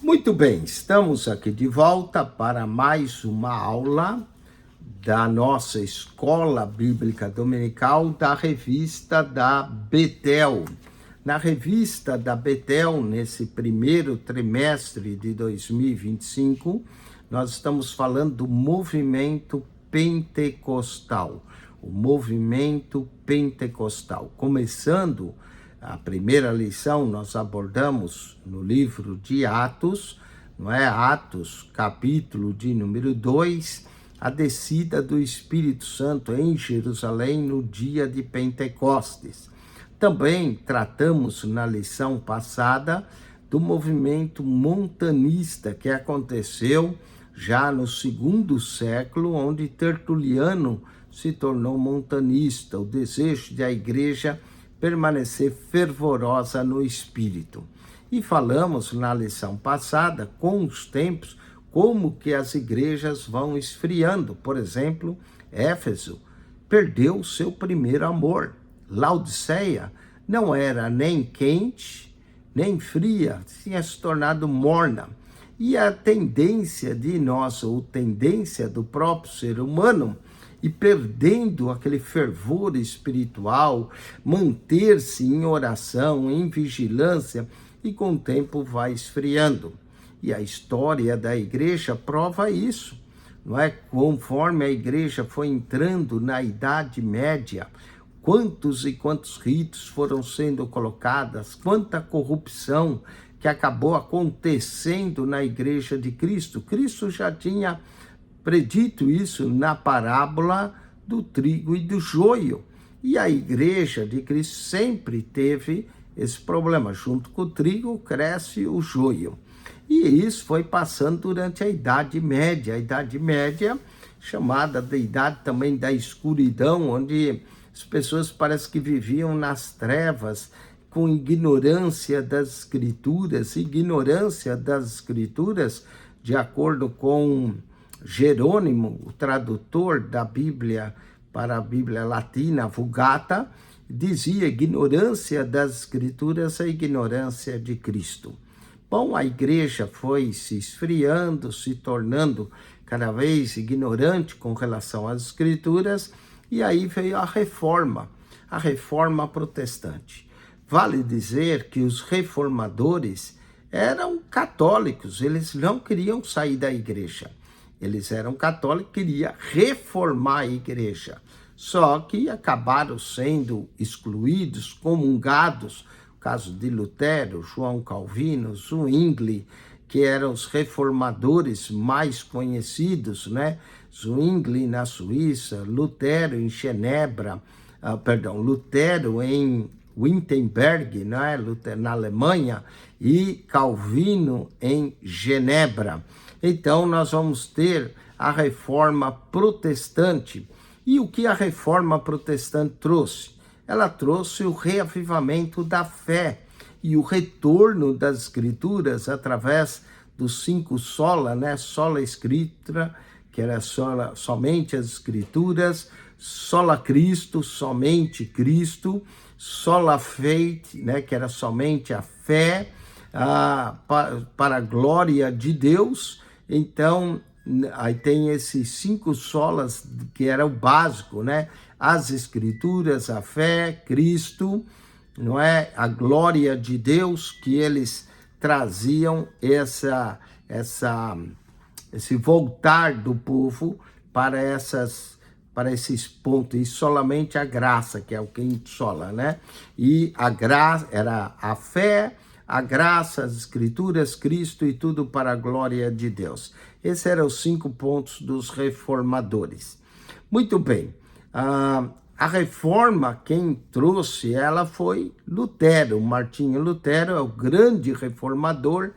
Muito bem, estamos aqui de volta para mais uma aula da nossa Escola Bíblica Dominical da Revista da Betel. Na Revista da Betel, nesse primeiro trimestre de 2025, nós estamos falando do movimento pentecostal. O movimento pentecostal. Começando a primeira lição, nós abordamos no livro de Atos, não é? Atos, capítulo de número 2, a descida do Espírito Santo em Jerusalém no dia de Pentecostes. Também tratamos na lição passada do movimento montanista que aconteceu já no segundo século, onde Tertuliano se tornou montanista, o desejo da igreja permanecer fervorosa no espírito. E falamos na lição passada, com os tempos, como que as igrejas vão esfriando. Por exemplo, Éfeso perdeu o seu primeiro amor. Laodiceia não era nem quente, nem fria, tinha se tornado morna. E a tendência de nós, ou tendência do próprio ser humano, e perdendo aquele fervor espiritual, manter-se em oração, em vigilância, e com o tempo vai esfriando. E a história da igreja prova isso, não é? Conforme a igreja foi entrando na Idade Média, quantos e quantos ritos foram sendo colocados, quanta corrupção que acabou acontecendo na igreja de Cristo. Cristo já tinha predito isso na parábola do trigo e do joio. E a igreja de Cristo sempre teve esse problema. Junto com o trigo cresce o joio. E isso foi passando durante a Idade Média. A Idade Média, chamada de Idade também da Escuridão, onde as pessoas parece que viviam nas trevas, com ignorância das Escrituras. Ignorância das Escrituras, de acordo com Jerônimo, o tradutor da Bíblia para a Bíblia Latina, Vulgata, dizia: ignorância das Escrituras é ignorância de Cristo. Bom, a igreja foi se esfriando, se tornando cada vez ignorante com relação às Escrituras, e aí veio a reforma protestante. Vale dizer que os reformadores eram católicos, eles não queriam sair da igreja. Eles eram católicos, queriam reformar a igreja. Só que acabaram sendo excluídos, comungados. O caso de Lutero, João Calvino, Zwingli, que eram os reformadores mais conhecidos, né? Zwingli na Suíça, Lutero em Genebra, Lutero em Wittenberg, né? Lutero na Alemanha, e Calvino em Genebra. Então, nós vamos ter a reforma protestante. E o que a reforma protestante trouxe? Ela trouxe o reavivamento da fé e o retorno das escrituras através dos 5 sola, né? Sola Scriptura, que era somente as escrituras, sola Cristo, somente Cristo, sola Fide, né? Que era somente a fé, para a glória de Deus. Então, aí tem esses 5 solas, que era o básico, né? As Escrituras, a fé, Cristo, não é? A glória de Deus, que eles traziam esse voltar do povo para esses pontos, e somente a graça, que é o que sola, né? E a graça era a fé, a graça, as escrituras, Cristo e tudo para a glória de Deus. Esses eram os 5 pontos dos reformadores. Muito bem, a reforma, quem trouxe ela foi Lutero. Martinho Lutero é o grande reformador,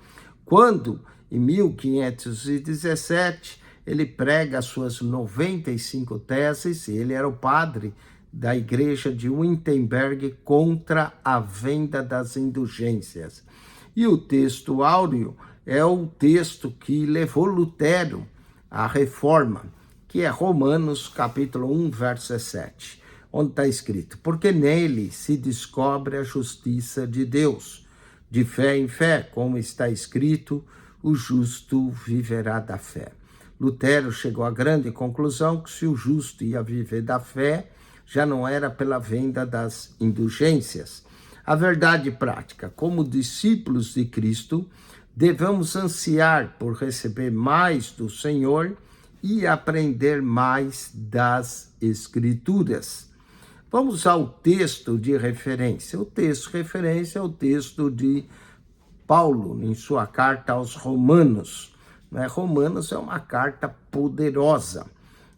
quando em 1517 ele prega as suas 95 teses. Ele era o padre da igreja de Wittenberg contra a venda das indulgências. E o texto áureo é o texto que levou Lutero à reforma, que é Romanos capítulo 1, verso 17, onde está escrito: porque nele se descobre a justiça de Deus, de fé em fé, como está escrito, o justo viverá da fé. Lutero chegou à grande conclusão que se o justo ia viver da fé, já não era pela venda das indulgências. A verdade prática, como discípulos de Cristo, devemos ansiar por receber mais do Senhor e aprender mais das Escrituras. Vamos ao texto de referência. O texto de referência é o texto de Paulo, em sua carta aos Romanos. Romanos é uma carta poderosa.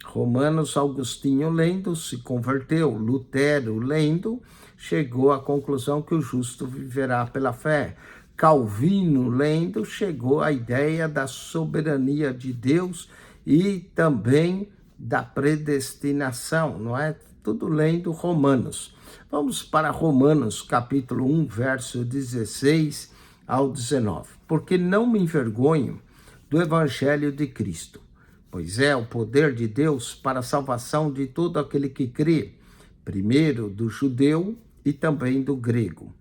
Romanos, Agostinho lendo, se converteu. Lutero lendo, chegou à conclusão que o justo viverá pela fé. Calvino lendo, chegou à ideia da soberania de Deus e também da predestinação, não é? Tudo lendo Romanos. Vamos para Romanos, capítulo 1, verso 16 ao 19. Porque não me envergonho do evangelho de Cristo, pois é o poder de Deus para a salvação de todo aquele que crê, primeiro do judeu e também do grego,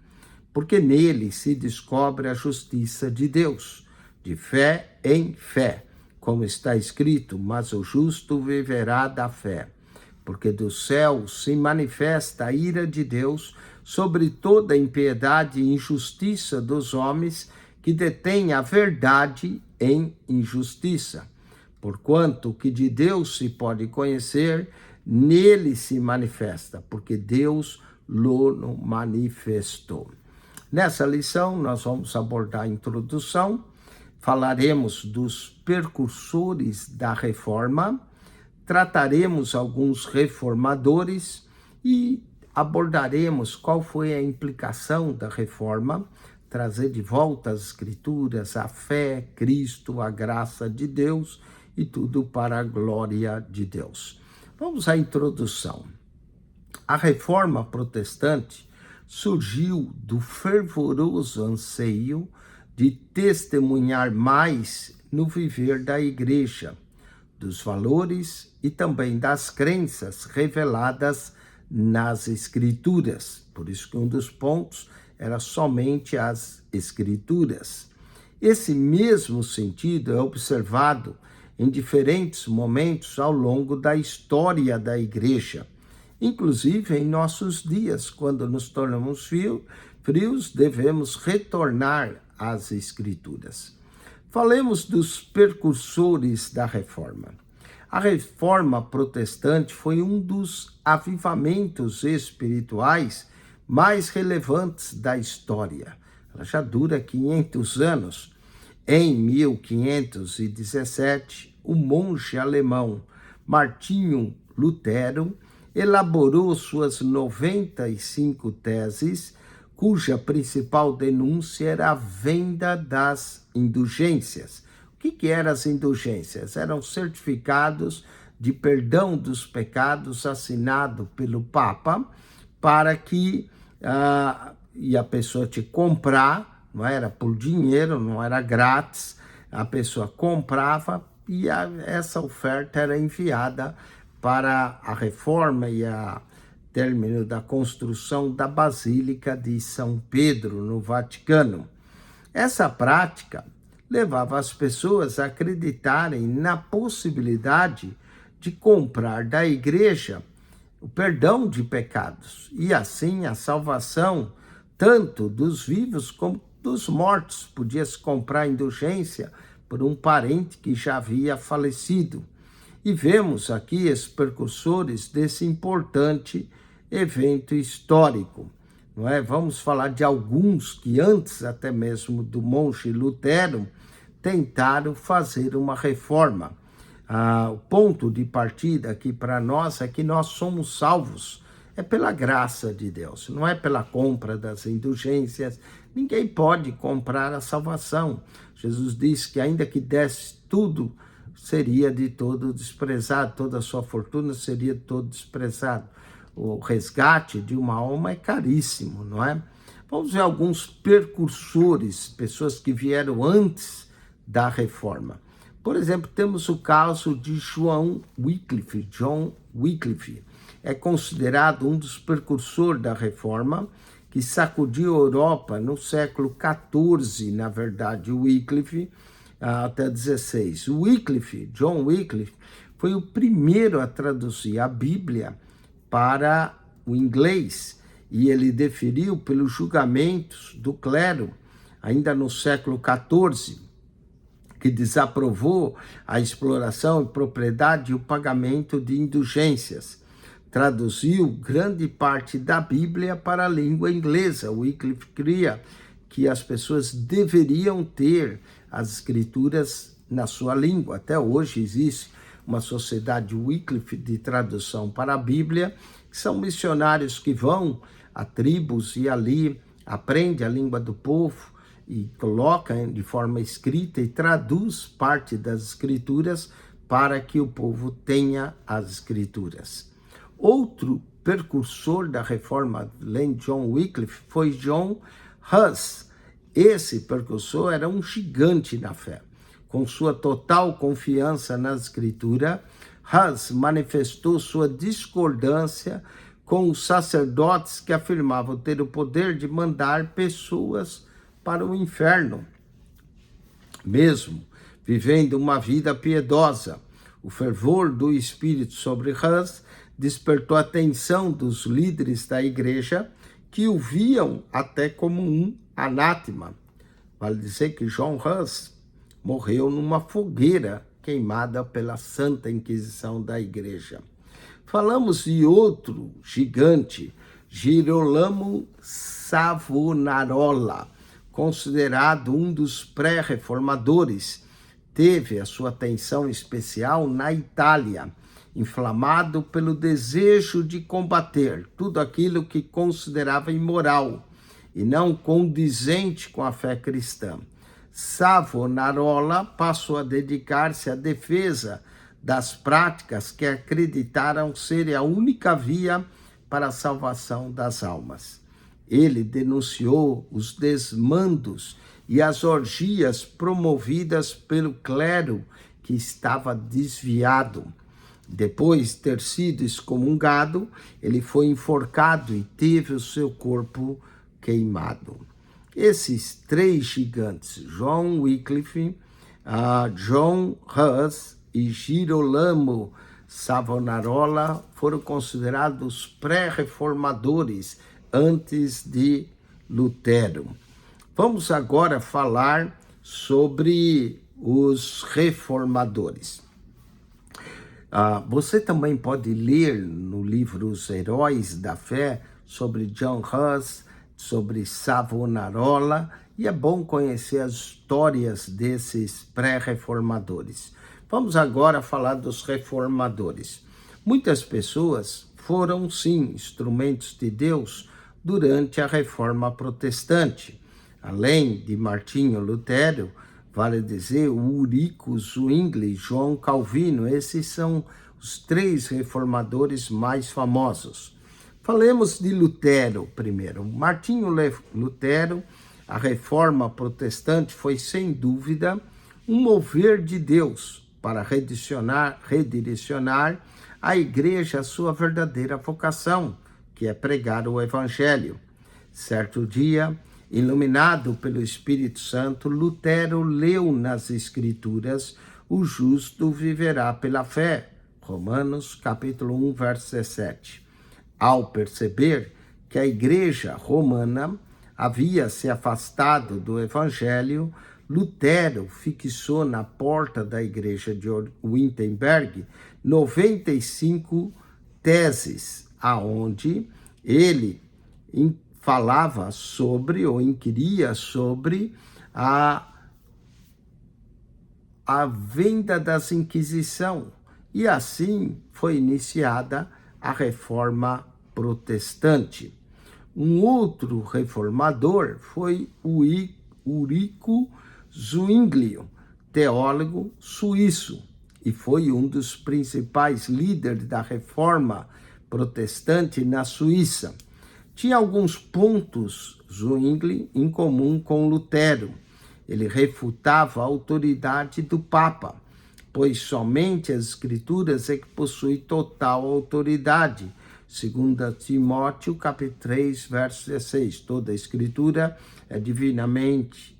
porque nele se descobre a justiça de Deus, de fé em fé, como está escrito, mas o justo viverá da fé, porque do céu se manifesta a ira de Deus sobre toda a impiedade e injustiça dos homens que detêm a verdade em injustiça. Porquanto o que de Deus se pode conhecer, nele se manifesta, porque Deus lo manifestou. Nessa lição, nós vamos abordar a introdução, falaremos dos precursores da reforma, trataremos alguns reformadores e abordaremos qual foi a implicação da reforma, trazer de volta as Escrituras, a fé, Cristo, a graça de Deus e tudo para a glória de Deus. Vamos à introdução. A reforma protestante surgiu do fervoroso anseio de testemunhar mais no viver da igreja, dos valores e também das crenças reveladas nas Escrituras. Por isso que um dos pontos era somente as Escrituras. Esse mesmo sentido é observado em diferentes momentos ao longo da história da igreja, inclusive em nossos dias, quando nos tornamos frios, devemos retornar às Escrituras. Falemos dos precursores da reforma. A reforma protestante foi um dos avivamentos espirituais mais relevantes da história. Ela já dura 500 anos. Em 1517, o monge alemão Martinho Lutero elaborou suas 95 teses, cuja principal denúncia era a venda das indulgências. O que eram as indulgências? Eram certificados de perdão dos pecados assinado pelo Papa para que a pessoa te comprar, não era por dinheiro, não era grátis, a pessoa comprava e essa oferta era enviada para a reforma e a término da construção da Basílica de São Pedro, no Vaticano. Essa prática levava as pessoas a acreditarem na possibilidade de comprar da igreja o perdão de pecados e assim a salvação tanto dos vivos como dos mortos. Podia-se comprar indulgência por um parente que já havia falecido. E vemos aqui os precursores desse importante evento histórico, não é? Vamos falar de alguns que antes até mesmo do monge Lutero tentaram fazer uma reforma. O ponto de partida aqui para nós é que nós somos salvos, é pela graça de Deus, não é pela compra das indulgências. Ninguém pode comprar a salvação. Jesus disse que ainda que desse tudo, seria de todo desprezado, toda a sua fortuna seria de todo desprezado. O resgate de uma alma é caríssimo, não é? Vamos ver alguns precursores, pessoas que vieram antes da reforma. Por exemplo, temos o caso de John Wycliffe. É considerado um dos precursores da reforma, que sacudiu a Europa no século XIV, na verdade. Wycliffe até 16. Wycliffe, John Wycliffe, foi o primeiro a traduzir a Bíblia para o inglês, e ele deferiu pelos julgamentos do clero, ainda no século XIV, que desaprovou a exploração e propriedade e o pagamento de indulgências. Traduziu grande parte da Bíblia para a língua inglesa. Wycliffe cria que as pessoas deveriam ter as escrituras na sua língua. Até hoje existe uma sociedade Wycliffe de tradução para a Bíblia, que são missionários que vão a tribos e ali aprende a língua do povo e coloca de forma escrita e traduz parte das escrituras para que o povo tenha as escrituras. Outro precursor da reforma, além de John Wycliffe, foi John Huss. Esse precursor era um gigante na fé. Com sua total confiança na escritura, Huss manifestou sua discordância com os sacerdotes que afirmavam ter o poder de mandar pessoas para o inferno, mesmo vivendo uma vida piedosa. O fervor do Espírito sobre Huss despertou a atenção dos líderes da igreja, que o viam até como um anátema. Vale dizer que John Huss morreu numa fogueira queimada pela Santa Inquisição da igreja. Falamos de outro gigante, Girolamo Savonarola, considerado um dos pré-reformadores. Teve a sua atenção especial na Itália, inflamado pelo desejo de combater tudo aquilo que considerava imoral e não condizente com a fé cristã. Savonarola passou a dedicar-se à defesa das práticas que acreditaram serem a única via para a salvação das almas. Ele denunciou os desmandos e as orgias promovidas pelo clero que estava desviado. Depois de ter sido excomungado, ele foi enforcado e teve o seu corpo queimado. Esses três gigantes, John Wycliffe, John Huss e Girolamo Savonarola, foram considerados pré-reformadores antes de Lutero. Vamos agora falar sobre os reformadores. Você também pode ler no livro Os Heróis da Fé sobre John Huss, sobre Savonarola, e é bom conhecer as histórias desses pré-reformadores. Vamos agora falar dos reformadores. Muitas pessoas foram, sim, instrumentos de Deus durante a Reforma Protestante. Além de Martinho Lutero, vale dizer, Ulrico Zwingli, João Calvino, esses são os três reformadores mais famosos. Falemos de Lutero primeiro. Martinho Lutero, a Reforma Protestante foi, sem dúvida, um mover de Deus para redirecionar a igreja à sua verdadeira vocação, que é pregar o Evangelho. Certo dia, iluminado pelo Espírito Santo, Lutero leu nas Escrituras: o justo viverá pela fé. Romanos, capítulo 1, verso 17. Ao perceber que a igreja romana havia se afastado do Evangelho, Lutero fixou na porta da igreja de Wittenberg 95 teses, aonde ele falava sobre ou inquiria sobre a venda das Inquisição. E assim foi iniciada a Reforma Protestante. Um outro reformador foi o Ulrico Zwingli, teólogo suíço, e foi um dos principais líderes da Reforma Protestante na Suíça. Tinha alguns pontos, Zwingli, em comum com Lutero. Ele refutava a autoridade do Papa, pois somente as Escrituras é que possuem total autoridade. 2 Timóteo, capítulo 3, verso 16. Toda a Escritura é divinamente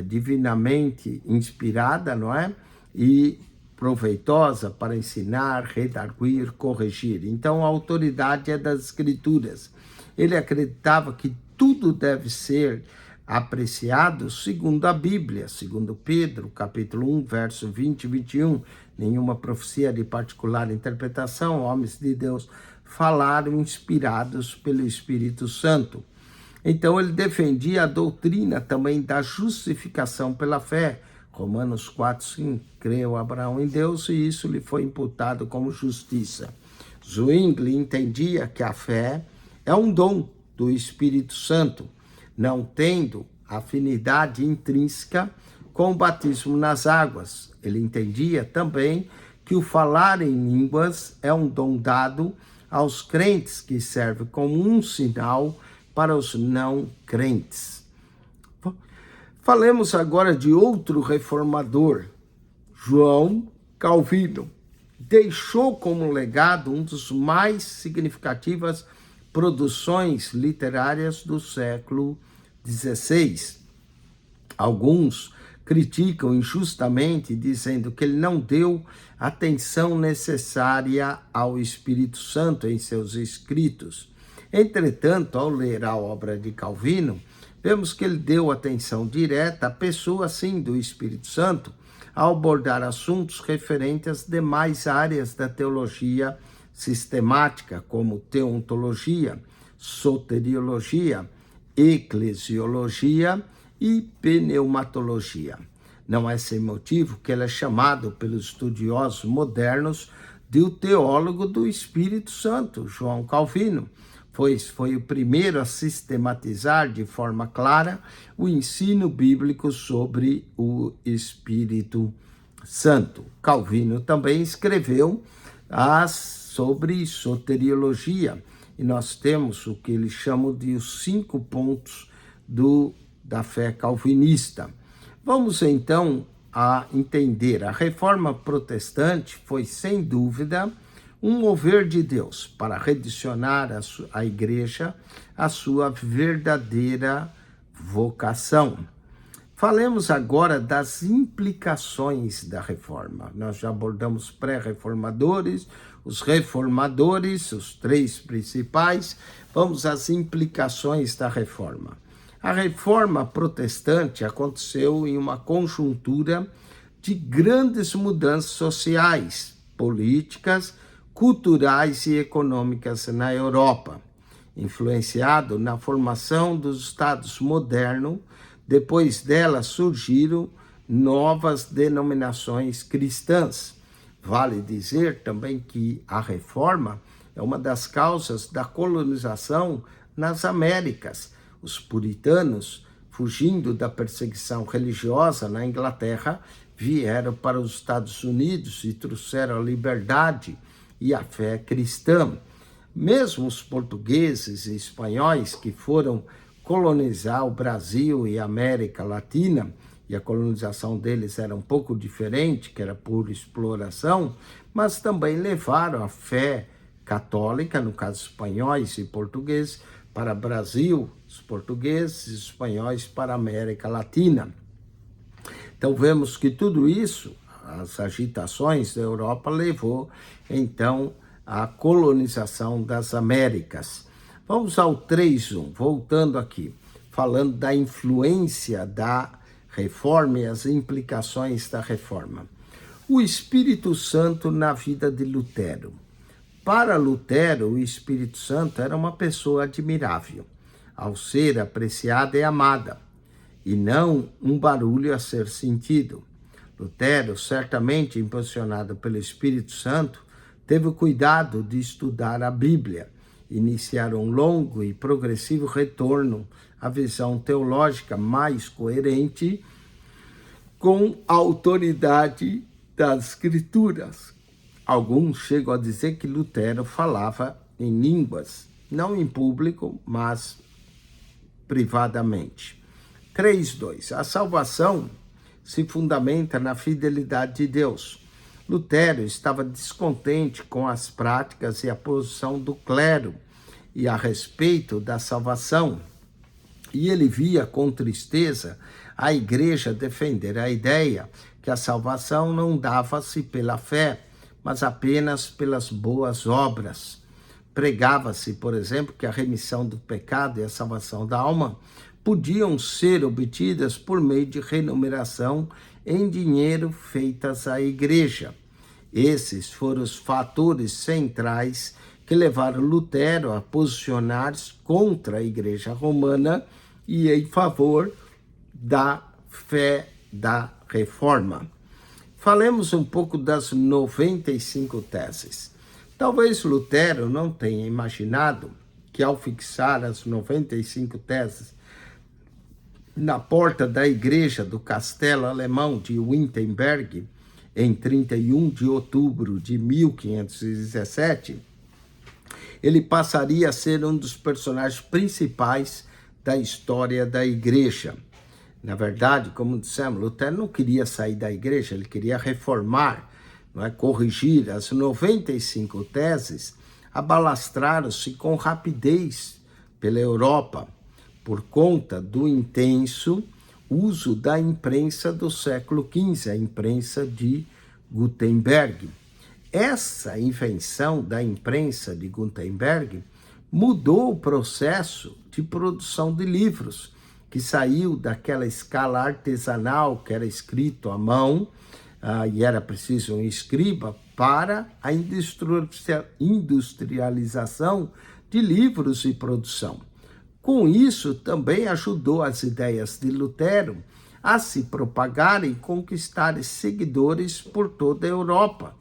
divinamente inspirada, não é? E proveitosa para ensinar, redarguir, corrigir. Então, a autoridade é das Escrituras. Ele acreditava que tudo deve ser apreciado segundo a Bíblia, segundo Pedro, capítulo 1, verso 20 e 21. Nenhuma profecia de particular interpretação, homens de Deus falaram inspirados pelo Espírito Santo. Então ele defendia a doutrina também da justificação pela fé. Romanos 4, 5, creu Abraão em Deus e isso lhe foi imputado como justiça. Zwingli entendia que a fé é um dom do Espírito Santo, não tendo afinidade intrínseca com o batismo nas águas. Ele entendia também que o falar em línguas é um dom dado aos crentes que serve como um sinal para os não crentes. Falemos agora de outro reformador, João Calvino. Deixou como legado um dos mais significativas produções literárias do século XVI. Alguns criticam injustamente, dizendo que ele não deu atenção necessária ao Espírito Santo em seus escritos. Entretanto, ao ler a obra de Calvino, vemos que ele deu atenção direta à pessoa, sim, do Espírito Santo, ao abordar assuntos referentes às demais áreas da teologia sistemática, como teontologia, soteriologia, eclesiologia e pneumatologia. Não é sem motivo que ele é chamado pelos estudiosos modernos de o teólogo do Espírito Santo, João Calvino, pois foi o primeiro a sistematizar de forma clara o ensino bíblico sobre o Espírito Santo. Calvino também escreveu sobre soteriologia, e nós temos o que eles chamam de os 5 pontos da fé calvinista. Vamos então a entender. A reforma protestante foi, sem dúvida, um mover de Deus para redicionar a igreja à sua verdadeira vocação. Falemos agora das implicações da reforma. Nós já abordamos pré-reformadores, os reformadores, os 3 principais. Vamos às implicações da reforma. A reforma protestante aconteceu em uma conjuntura de grandes mudanças sociais, políticas, culturais e econômicas na Europa, influenciado na formação dos estados modernos. Depois dela surgiram novas denominações cristãs. Vale dizer também que a reforma é uma das causas da colonização nas Américas. Os puritanos, fugindo da perseguição religiosa na Inglaterra, vieram para os Estados Unidos e trouxeram a liberdade e a fé cristã. Mesmo os portugueses e espanhóis que foram colonizar o Brasil e a América Latina, e a colonização deles era um pouco diferente, que era por exploração, mas também levaram a fé católica, no caso espanhóis e portugueses, para o Brasil, os portugueses e espanhóis para a América Latina. Então vemos que tudo isso, as agitações da Europa, levou então à colonização das Américas. Vamos ao 3.1, voltando aqui, falando da influência da reforma e as implicações da reforma. O Espírito Santo na vida de Lutero. Para Lutero, o Espírito Santo era uma pessoa admirável, ao ser apreciada e amada, e não um barulho a ser sentido. Lutero, certamente impulsionado pelo Espírito Santo, teve o cuidado de estudar a Bíblia, iniciar um longo e progressivo retorno à visão teológica mais coerente com a autoridade das Escrituras. Alguns chegam a dizer que Lutero falava em línguas, não em público, mas privadamente. 3.2. A salvação se fundamenta na fidelidade de Deus. Lutero estava descontente com as práticas e a posição do clero e a respeito da salvação. E ele via com tristeza a igreja defender a ideia que a salvação não dava-se pela fé, mas apenas pelas boas obras. Pregava-se, por exemplo, que a remissão do pecado e a salvação da alma podiam ser obtidas por meio de remuneração em dinheiro feitas à igreja. Esses foram os fatores centrais que levaram Lutero a posicionar-se contra a igreja romana e em favor da fé da reforma. Falemos um pouco das 95 teses. Talvez Lutero não tenha imaginado que ao fixar as 95 teses na porta da igreja do castelo alemão de Wittenberg, em 31 de outubro de 1517, ele passaria a ser um dos personagens principais da história da igreja. Na verdade, como dissemos, Lutero não queria sair da igreja, ele queria reformar, não é? Corrigir. As 95 teses abalastraram-se com rapidez pela Europa, por conta do intenso uso da imprensa do século XV, a imprensa de Gutenberg. Essa invenção da imprensa de Gutenberg mudou o processo de produção de livros, que saiu daquela escala artesanal, que era escrito à mão, e era preciso um escriba, para a industrialização de livros e produção. Com isso, também ajudou as ideias de Lutero a se propagarem e conquistarem seguidores por toda a Europa.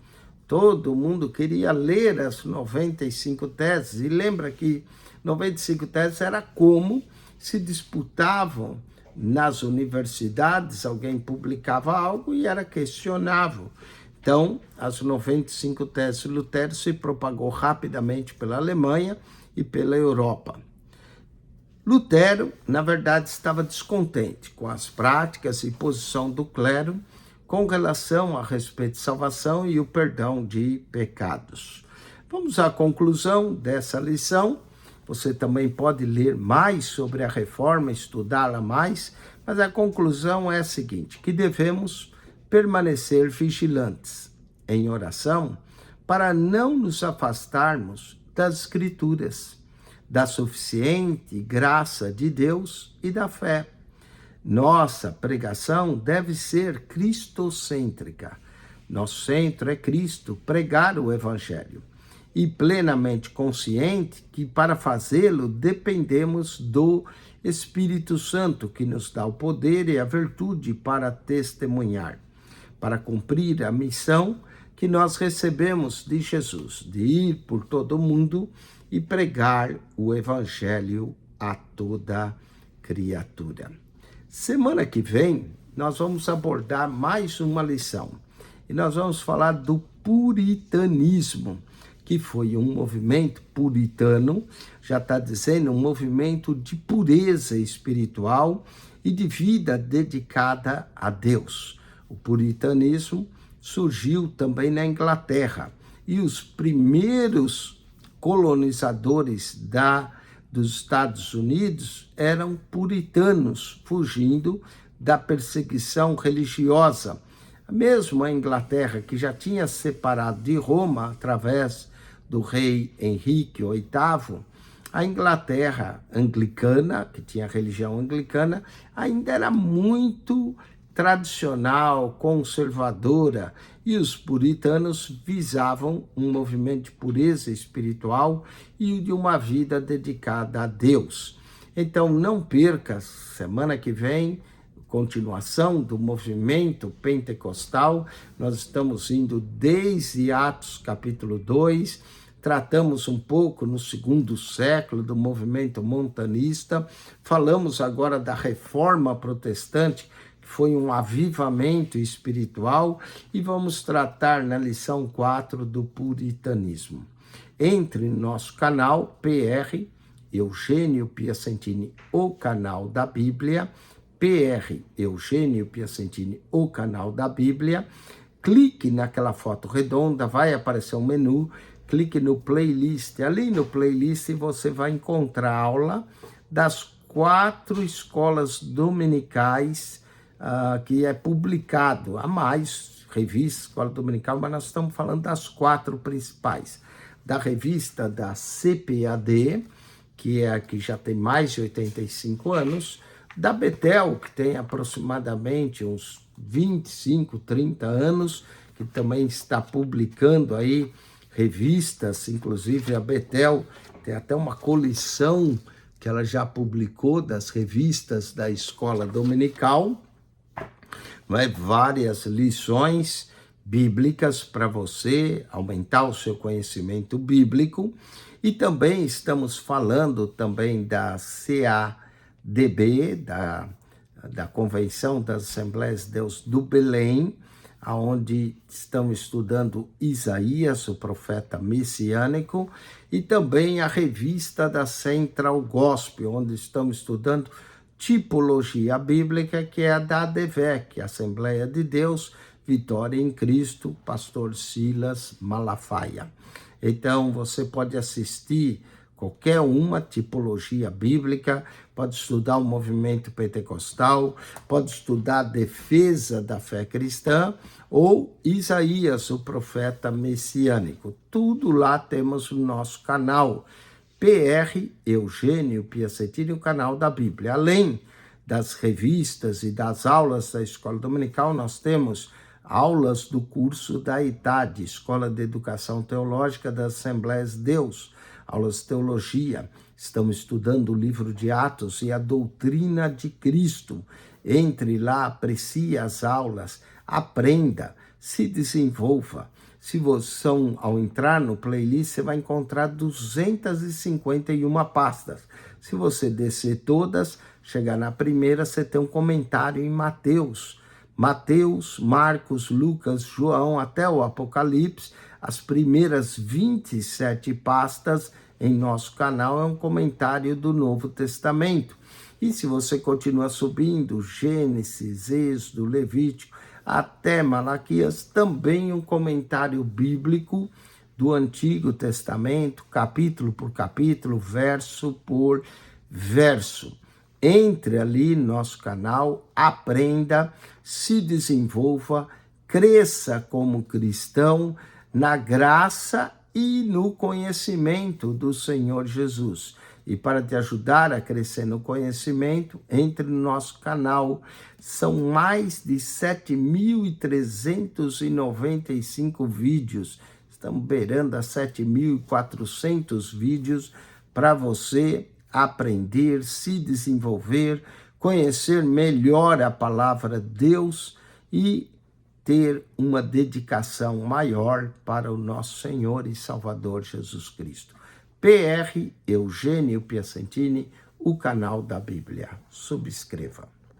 Todo mundo queria ler as 95 teses. E lembra que 95 teses era como se disputavam nas universidades, alguém publicava algo e era questionável. Então, as 95 teses de Lutero se propagou rapidamente pela Alemanha e pela Europa. Lutero, na verdade, estava descontente com as práticas e posição do clero com relação a respeito de salvação e o perdão de pecados. Vamos à conclusão dessa lição. Você também pode ler mais sobre a reforma, estudá-la mais, mas a conclusão é a seguinte, que devemos permanecer vigilantes em oração para não nos afastarmos das Escrituras, da suficiente graça de Deus e da fé. Nossa pregação deve ser cristocêntrica. Nosso centro é Cristo, pregar o Evangelho. E plenamente consciente que para fazê-lo dependemos do Espírito Santo, que nos dá o poder e a virtude para testemunhar, para cumprir a missão que nós recebemos de Jesus, de ir por todo o mundo e pregar o Evangelho a toda criatura. Semana que vem, nós vamos abordar mais uma lição. E nós vamos falar do puritanismo, que foi um movimento puritano, já está dizendo, um movimento de pureza espiritual e de vida dedicada a Deus. O puritanismo surgiu também na Inglaterra. E os primeiros colonizadores dos Estados Unidos eram puritanos, fugindo da perseguição religiosa. Mesmo a Inglaterra, que já tinha separado de Roma através do rei Henrique VIII, a Inglaterra anglicana, que tinha a religião anglicana, ainda era muito tradicional, conservadora, e os puritanos visavam um movimento de pureza espiritual e de uma vida dedicada a Deus. Então não perca, semana que vem, continuação do movimento pentecostal. Nós estamos indo desde Atos capítulo 2, tratamos um pouco no segundo século do movimento montanista, falamos agora da reforma protestante, que foi um avivamento espiritual, e vamos tratar na lição 4 do puritanismo. Entre no nosso canal PR Eugênio Piacentini, o canal da Bíblia, PR Eugênio Piacentini, o canal da Bíblia, clique naquela foto redonda, vai aparecer um menu, clique no playlist, ali no playlist você vai encontrar a aula das 4 escolas dominicais que é publicado. Há mais revistas, escola dominical, mas nós estamos falando das 4 principais. Da revista da CPAD, que já tem mais de 85 anos, da Betel, que tem aproximadamente uns 25, 30 anos, que também está publicando aí revistas, inclusive a Betel tem até uma coleção que ela já publicou das revistas da escola dominical, várias lições bíblicas para você aumentar o seu conhecimento bíblico. E também estamos falando também da CADB, da Convenção das Assembleias de Deus do Belém, onde estamos estudando Isaías, o profeta messiânico, e também a revista da Central Gospel, onde estamos estudando tipologia bíblica, que é a da ADVEC, Assembleia de Deus, Vitória em Cristo, pastor Silas Malafaia. Então, você pode assistir qualquer uma tipologia bíblica, pode estudar o movimento pentecostal, pode estudar a defesa da fé cristã, ou Isaías, o profeta messiânico. Tudo lá temos no nosso canal, PR Eugênio Piacentini, o canal da Bíblia. Além das revistas e das aulas da Escola Dominical, nós temos aulas do curso da idade, Escola de Educação Teológica das Assembleias de Deus, aulas de teologia. Estamos estudando o livro de Atos e a doutrina de Cristo. Entre lá, aprecie as aulas, aprenda, se desenvolva. Se você, ao entrar no playlist, você vai encontrar 251 pastas. Se você descer todas, chegar na primeira, você tem um comentário em Mateus, Marcos, Lucas, João, até o Apocalipse. As primeiras 27 pastas em nosso canal é um comentário do Novo Testamento. E se você continua subindo, Gênesis, Êxodo, Levítico, até Malaquias, também um comentário bíblico do Antigo Testamento, capítulo por capítulo, verso por verso. Entre ali no nosso canal, aprenda, se desenvolva, cresça como cristão na graça e no conhecimento do Senhor Jesus. E para te ajudar a crescer no conhecimento, entre no nosso canal. São mais de 7.395 vídeos. Estamos beirando a 7.400 vídeos para você aprender, se desenvolver, conhecer melhor a palavra de Deus e ter uma dedicação maior para o nosso Senhor e Salvador Jesus Cristo. PR Eugênio Piacentini, o canal da Bíblia. Subscreva.